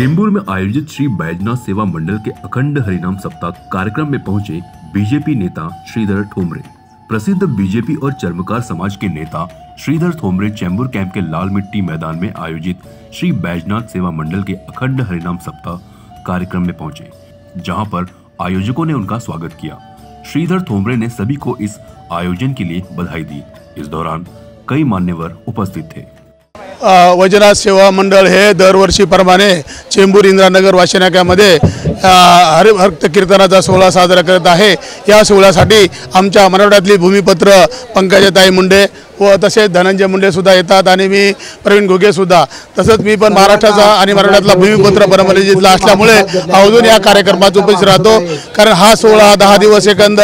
चेंबूर में आयोजित श्री बैजनाथ सेवा मंडल के अखंड हरिनाम सप्ताह कार्यक्रम में पहुंचे बीजेपी नेता श्रीधर ठोंबरे। प्रसिद्ध बीजेपी और चर्मकार समाज के नेता श्रीधर ठोंबरे चेंबूर कैंप के लाल मिट्टी मैदान में आयोजित श्री बैजनाथ सेवा मंडल के अखंड हरिनाम सप्ताह कार्यक्रम में पहुंचे, जहां पर आयोजकों ने उनका स्वागत किया। श्रीधर ठोंबरे ने सभी को इस आयोजन के लिए बधाई दी। इस दौरान कई मान्यवर उपस्थित थे। बैजनाथ सेवा मंडळ हे दरवर्षीप्रमाणे चेंबूर इंद्रानगर वाशिनाक्यामध्ये हरिभक्त कीर्तनाचा सोहळा साजरा करत आहे। या सोहळ्यासाठी आमच्या मराठवाड्यातली भूमिपुत्र पंकजाताई मुंडे व तसेच धनंजय मुंडे सुद्धा येतात आणि मी प्रवीण घुगे सुद्धा, तसंच मी पण महाराष्ट्राचा आणि मराठवाड्यातला भूमिपुत्र परमली जिल्हा असल्यामुळे अजून या कार्यक्रमात उपस्थित राहतो। कारण हा सोहळा 10 दिवस एकंद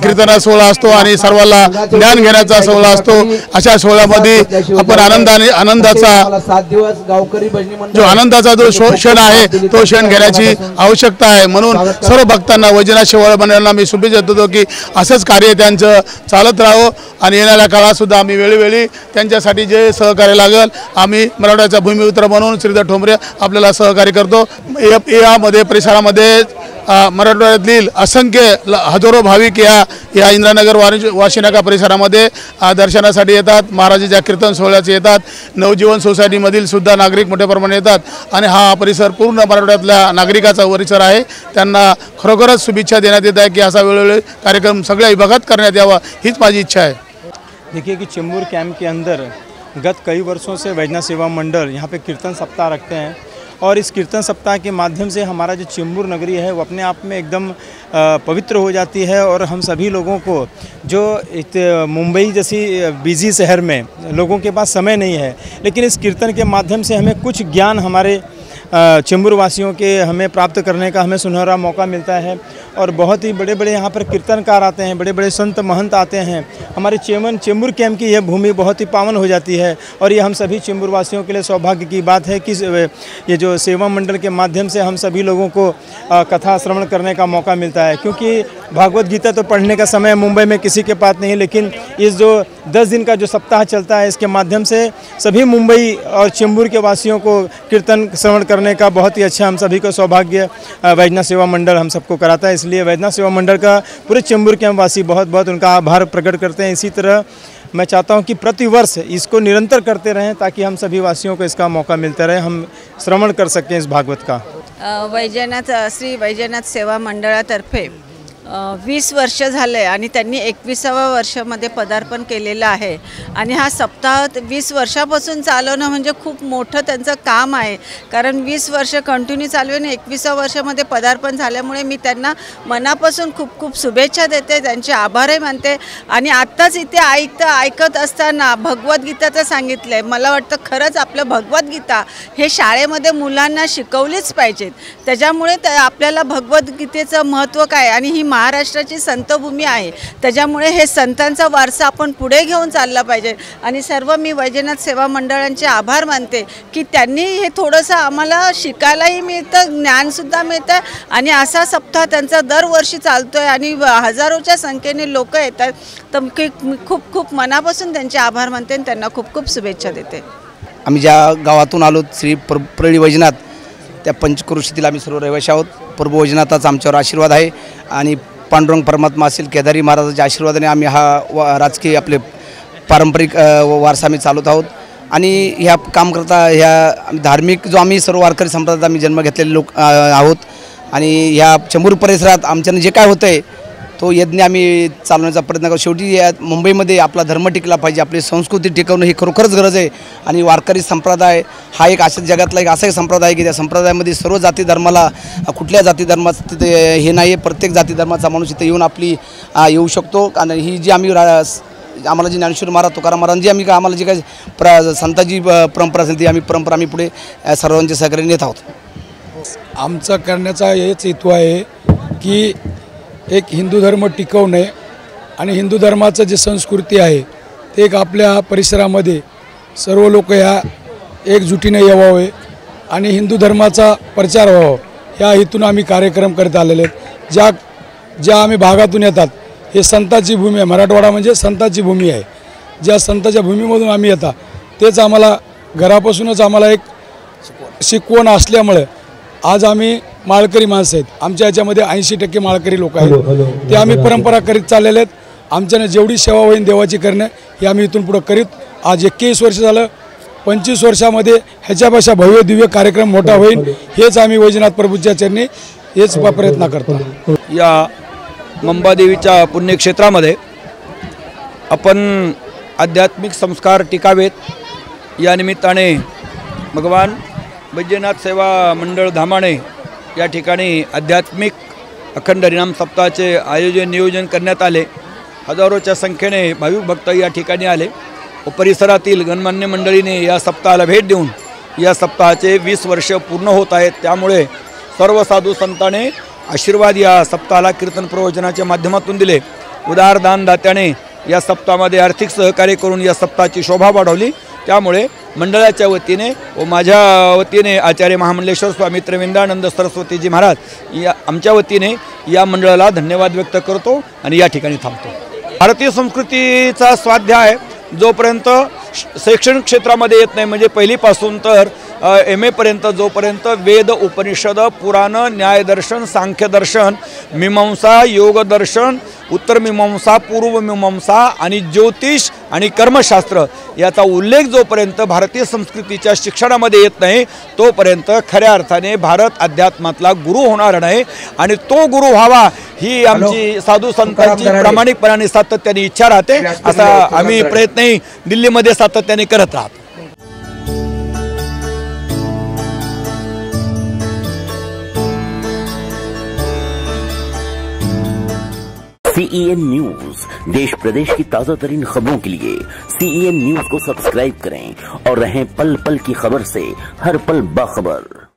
कीर्तना सोहळा असतो आणि सर्वांना ज्ञान घेण्याचा सोहळा असतो। अशा सोहळ्यामध्ये आपण आनंदाचा 7 दिवस गावकरी भजनी मंडळ जो आनंदाचा जो क्षण आहे तो क्षण घेण्याची आवश्यकता आहे। म्हणून सर्व भक्तांना बैजनाथ सेवा मंडळाला मी शुभेच्छा देतो की असंच कार्य त्यांचं चालत राहो आणि येणाऱ्या काळात सुद्धा आम्ही वेळोवेळी त्यांच्यासाठी जे सहकार्य लागेल आम्ही मराठवाड्याचा भूमिपुत्र म्हणून श्रीधर ठोंबरे आपल्याला सहकार्य करतो। यामध्ये परिसरामध्ये मराठवाड्यातील असंख्य हजारो भाविक या इंद्रानगर वाशिनाका परिसरामध्ये दर्शनासाठी येतात। महाराजांच्या कीर्तन सोहळ्याचे येतात। नवजीवन सोसायटीमधील सुद्धा नागरिक मोठ्या प्रमाणात येतात आणि हा परिसर पूर्ण मराठवाड्यातल्या नागरिकाचा परिसर आहे। त्यांना खरोखरच शुभेच्छा देण्यात येत आहे की असा वेळोवेळी कार्यक्रम सगळ्या विभागात करण्यात यावा, हीच माझी इच्छा है। देखिए कि चेंबूर कैंप के अंदर गत कई वर्षों से बैजनाथ सेवा मंडल यहाँ पे कीर्तन सप्ताह रखते हैं और इस कीर्तन सप्ताह के माध्यम से हमारा जो चेंबूर नगरी है वो अपने आप में एकदम पवित्र हो जाती है। और हम सभी लोगों को जो मुंबई जैसी बिजी शहर में लोगों के पास समय नहीं है, लेकिन इस कीर्तन के माध्यम से हमें कुछ ज्ञान हमारे चेंबूर वासियों के हमें प्राप्त करने का हमें सुनहरा मौका मिलता है। और बहुत ही बड़े बड़े यहाँ पर कीर्तनकार आते हैं, बड़े बड़े संत महंत आते हैं। हमारे चेंबूर कैंप की यह भूमि बहुत ही पावन हो जाती है और ये हम सभी चेंबूर वासियों के लिए सौभाग्य की बात है कि ये जो सेवा मंडल के माध्यम से हम सभी लोगों को कथा श्रवण करने का मौका मिलता है। क्योंकि भागवत गीता तो पढ़ने का समय मुंबई में किसी के पास नहीं, लेकिन इस जो 10 दिन का जो सप्ताह चलता है इसके माध्यम से सभी मुंबई और चेंबूर के वासियों को कीर्तन श्रवण करने का बहुत ही अच्छा हम सभी को सौभाग्य बैजनाथ सेवा मंडल हम सबको कराता है। इसलिए बैजनाथ सेवा मंडल का पूरे चेंबूर के वासी बहुत बहुत उनका आभार प्रकट करते हैं। इसी तरह मैं चाहता हूं कि प्रतिवर्ष इसको निरंतर करते रहें ताकि हम सभी वासियों को इसका मौका मिलता रहे, हम श्रवण कर सकें इस भागवत का। श्री बैजनाथ सेवा मंडळातर्फे 20 वर्ष झाले आणि त्यांनी 21व्या वर्षामध्ये पदार्पण केलेलं आहे आणि हा सप्ताह 20 वर्षापासून चालवणं म्हणजे खूप मोठं त्यांचं काम आहे। कारण 20 वर्ष कंटिन्यू चालवून 21व्या वर्षामध्ये पदार्पण झाल्यामुळे मी त्यांना मनापासून खूप खूप शुभेच्छा देते, त्यांचे आभारही मानते। आणि आत्ताच इथे ऐकत असताना भगवद्गीताचं सांगितलं आहे। मला वाटतं खरंच आपलं भगवद्गीता हे शाळेमध्ये मुलांना शिकवलीच पाहिजेत। त्याच्यामुळे आपल्याला भगवद्गीतेचं महत्त्व काय आणि ही महाराष्ट्राची संतभूमी आहे, त्याच्यामुळे हे संतांचा वारसा आपण पुढे घेऊन चालला पाहिजे। आणि सर्व मी बैजनाथ सेवा मंडळांचे आभार मानते की त्यांनी हे थोडंसं आम्हाला शिकायलाही मिळतं, ज्ञानसुद्धा मिळतं आणि असा सप्ताह त्यांचा दरवर्षी चालतोय आणि हजारोच्या संख्येने लोक येतात। तर खूप खूप मनापासून त्यांचे आभार मानते आणि त्यांना खूप खूप शुभेच्छा देते। आम्ही ज्या गावातून आलो श्री परळी वैजनाथ त्या पंचक्रोशीतील आम्ही सर्व रहिवासी आहोत। प्रभू वैजनाथाचा आमच्यावर आशीर्वाद आहे आणि पांडुरंग परमात्मा असेल केदारी महाराजाच्या आशीर्वादाने आम्ही हा राजकीय आपले पारंपरिक वारसा आम्ही चालवत आहोत। आणि ह्या काम करता ह्या धार्मिक जो आम्ही सर्व वारकरी संप्रदायात आम्ही जन्म घेतलेले लोक आहोत आणि ह्या चेंबूर परिसरात आमच्यानं जे काय होतं आहे तो यज्ञ आम्ही चालवण्याचा प्रयत्न करतो। शेवटी या मुंबईमध्ये आपला धर्म टिकला पाहिजे, आपली संस्कृती टिकवणं ही खरोखरच गरज आहे। आणि वारकरी संप्रदाय हा एक अशा जगातला एक असा एक संप्रदाय आहे की त्या संप्रदायामध्ये सर्व जाती धर्माला कुठल्या जाती धर्माचं तिथे हे नाही, प्रत्येक जाती धर्माचा माणूस इथे येऊन आपली येऊ शकतो। आणि ही जी आम्ही आम्हाला जी ज्ञानेश्वर महाराज तुकाराम महाराज जी आम्हाला जी काही संतांची परंपरा असेल ती परंपरा आम्ही पुढे सर्वांच्या सहकार्याने नेत आहोत। आमचा करण्याचा हेच हेतू आहे की एक हिंदू धर्म टिकवणे आणि हिंदू धर्माचं जे संस्कृती आहे ते एक आपल्या परिसरामध्ये सर्व लोक ह्या एकजुटीने यावे आणि हिंदू धर्माचा प्रचार व्हावा ह्या हेतून आम्ही कार्यक्रम करत आलेले आहेत। ज्या आम्ही भागातून येतात हे संतांची भूमी आहे, मराठवाडा म्हणजे संतांची भूमी आहे। ज्या संतांच्या भूमीमधून आम्ही येतात तेच आम्हाला घरापासूनच आम्हाला एक शिकवण असल्यामुळे आज आम्ही माळकरी माणसं आहेत, आमच्या याच्यामध्ये 80% माळकरी लोक आहेत, ते आम्ही परंपरा करीत चाललेले आहेत. आमच्याने जेवढी सेवा होईल देवाची करणं हे आम्ही इथून पुढं करीत. आज 21 वर्ष झालं, 25 वर्षामध्ये ह्याच्यापेक्षा भव्य दिव्य कार्यक्रम मोठा होईल हेच आम्ही वैजनाथ प्रभूच्या चरणी हेच प्रयत्न करतो. या मंबादेवीच्या पुण्यक्षेत्रामध्ये आपण आध्यात्मिक संस्कार टिकावेत या निमित्ताने भगवान वैजनाथ सेवा मंडळ धामाणे या ठिकाणी आध्यात्मिक अखंड हरिनाम सप्ताहाचे आयोजन नियोजन करण्यात आले. हजारोच्या संख्येने भाविक भक्त या ठिकाणी आले व परिसरातील गणमान्य मंडळीने या सप्ताहाला भेट देऊन या सप्ताहाचे 20 वर्ष पूर्ण होत आहेत. त्यामुळे सर्व साधू संतांनी आशीर्वाद या सप्ताहाला कीर्तन प्रवचनाच्या माध्यमातून दिले. उदार दानदात्याने या सप्ताहामध्ये आर्थिक सहकार्य करून या सप्ताहाची शोभा वाढवली. त्यामुळे मंडळाच्या वतीने व माझ्या वतीने आचार्य महामंडलेश्वर स्वामी त्रिवेंद्रानंद सरस्वतीजी महाराज या आमच्या वतीने या मंडळाला धन्यवाद व्यक्त करतो आणि या ठिकाणी थांबतो. भारतीय संस्कृतीचा स्वाध्याय जोपर्यंत शैक्षणिक क्षेत्रामध्ये येत नाही, म्हणजे पहिलीपासून तर MA पर्यंत जोपर्यंत वेद उपनिषद पुराण न्यायदर्शन सांख्यदर्शन मीमांसा योगदर्शन उत्तरमीमांसा पूर्वमीमांसा आणि ज्योतिष आणि कर्मशास्त्र याचा उल्लेख जोपर्यंत भारतीय संस्कृतीच्या शिक्षणामध्ये येत नाही तोपर्यंत खऱ्या अर्थाने भारत अध्यात्मातला गुरु होणार नाही. आणि तो गुरु व्हावा ही आमची साधू संतांची प्रामाणिकपणाने सातत्याने इच्छा राहते. असा आम्ही प्रयत्नही दिल्लीमध्ये सातत्याने करत राहतो. CEN न्यूज देश प्रदेश की ताजा तरीन खबरों के लिए CEN न्यूज को सब्सक्राइब करें और रहें पल पल की खबर से हर पल बाखबर.